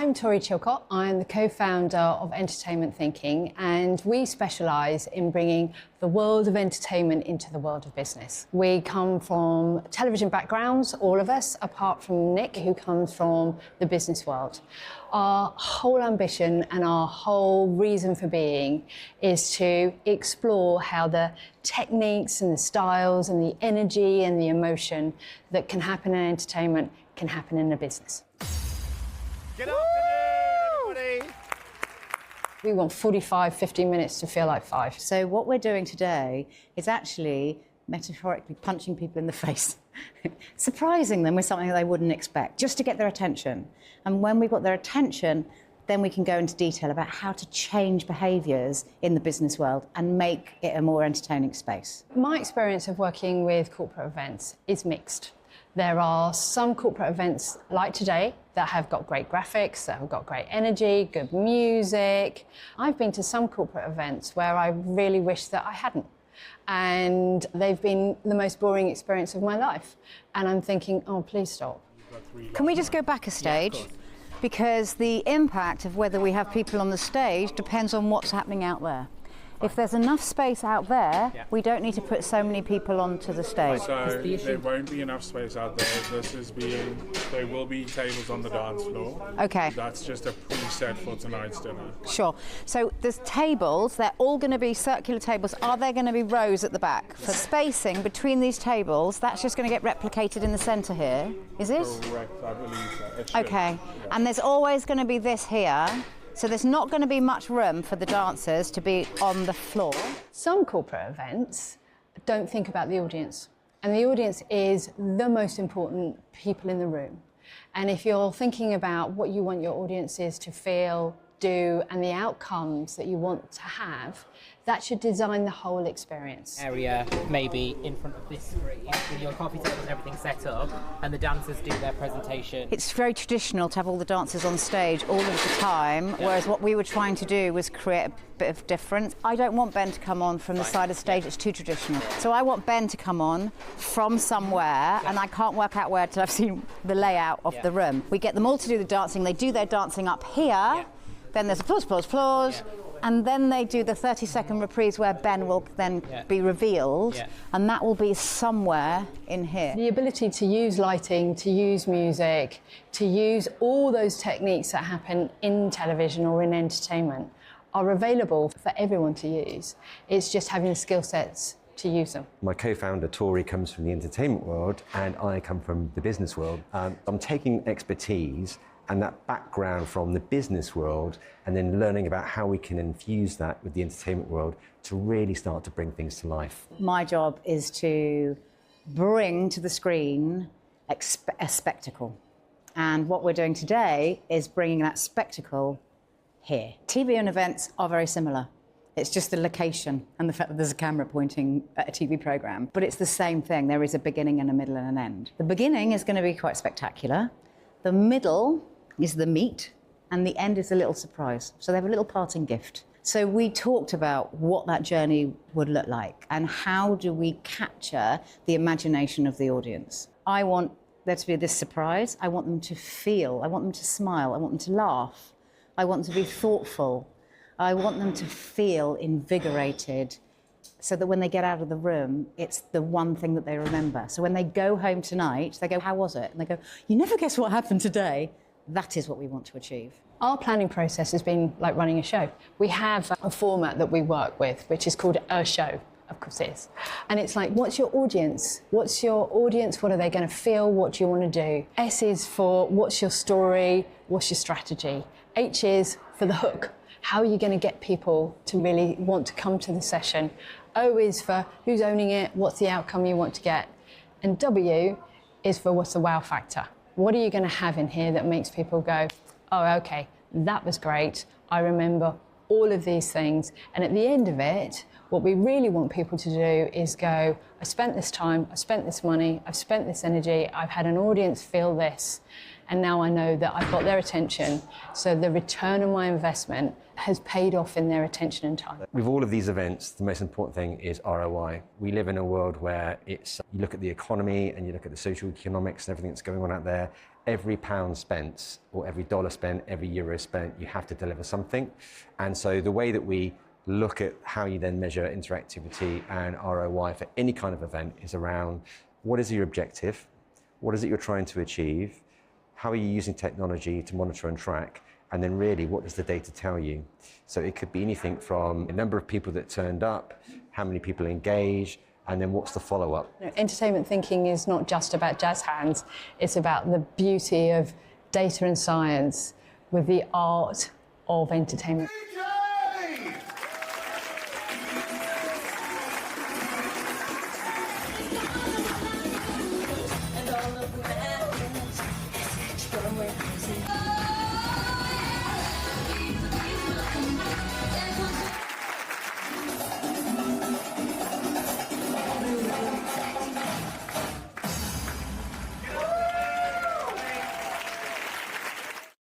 I'm Torie Chilcott. I'm the co-founder of Entertainment Thinking, and we specialise in bringing the world of entertainment into the world of business. We come from television backgrounds, all of us, apart from Nik, who comes from the business world. Our whole ambition and our whole reason for being is to explore how the techniques and the styles and the energy and the emotion that can happen in entertainment can happen in a business. Good afternoon, everybody. We want 45, 50 minutes to feel like 5. So what we're doing today is actually metaphorically punching people in the face, surprising them with something they wouldn't expect, just to get their attention. And when we've got their attention, then we can go into detail about how to change behaviours in the business world and make it a more entertaining space. My experience of working with corporate events is mixed. There are some corporate events like today that have got great graphics, that have got great energy, good music. I've been to some corporate events where I really wish that I hadn't. And they've been the most boring experience of my life. And I'm thinking, oh, please stop. Can we just go back a stage? Yeah, because the impact of whether we have people on the stage depends on what's happening out there. If there's enough space out there, we don't need to put so many people onto the stage. So there won't be enough space out there. There will be tables on the dance floor. Okay. That's just a preset for tonight's dinner. Sure. So there's tables, they're all going to be circular tables. Are there going to be rows at the back? For spacing between these tables, that's just going to get replicated in the centre here, is it? Correct, I believe so. It should. Okay. And there's always going to be this here. So there's not going to be much room for the dancers to be on the floor. Some corporate events don't think about the audience. And the audience is the most important people in the room. And if you're thinking about what you want your audiences to feel, do, and the outcomes that you want to have, that should design the whole experience. Area maybe in front of this screen with your coffee table and everything set up, and the dancers do their presentation. It's very traditional to have all the dancers on stage all of the time, whereas what we were trying to do was create a bit of difference. I don't want Ben to come on from the side of the stage, it's too traditional. So I want Ben to come on from somewhere, and I can't work out where till I've seen the layout of the room. We get them all to do the dancing, they do their dancing up here, then there's applause, applause, applause. And then they do the 30-second reprise where Ben will then be revealed, and that will be somewhere in here. The ability to use lighting, to use music, to use all those techniques that happen in television or in entertainment are available for everyone to use. It's just having the skill sets to use them. My co-founder, Torie, comes from the entertainment world, and I come from the business world. I'm taking expertise and that background from the business world and then learning about how we can infuse that with the entertainment world to really start to bring things to life. My job is to bring to the screen a spectacle. And what we're doing today is bringing that spectacle here. TV and events are very similar. It's just the location and the fact that there's a camera pointing at a TV programme. But it's the same thing. There is a beginning and a middle and an end. The beginning is going to be quite spectacular. The middle is the meat, and the end is a little surprise. So they have a little parting gift. So we talked about what that journey would look like and how do we capture the imagination of the audience. I want there to be this surprise. I want them to feel. I want them to smile. I want them to laugh. I want them to be thoughtful. I want them to feel invigorated so that when they get out of the room, it's the one thing that they remember. So when they go home tonight, they go, how was it? And they go, you never guess what happened today. That is what we want to achieve. Our planning process has been like running a show. We have a format that we work with, which is called a show, of course it is. And it's like, what's your audience? What's your audience? What are they going to feel? What do you want to do? S is for what's your story? What's your strategy? H is for the hook. How are you going to get people to really want to come to the session? O is for who's owning it? What's the outcome you want to get? And W is for what's the wow factor? What are you going to have in here that makes people go, oh, okay, that was great. I remember all of these things. And at the end of it, what we really want people to do is go, I spent this time, I spent this money, I've spent this energy, I've had an audience feel this, and now I know that I've got their attention. So the return on my investment has paid off in their attention and time. With all of these events, the most important thing is ROI. We live in a world where you look at the economy and you look at the social economics and everything that's going on out there, every pound spent or every dollar spent, every euro spent, you have to deliver something. And so the way that we look at how you then measure interactivity and ROI for any kind of event is around what is your objective, what is it you're trying to achieve, how are you using technology to monitor and track, and then really what does the data tell you? So it could be anything from the number of people that turned up, how many people engaged, and then what's the follow-up? Entertainment thinking is not just about jazz hands, it's about the beauty of data and science with the art of entertainment.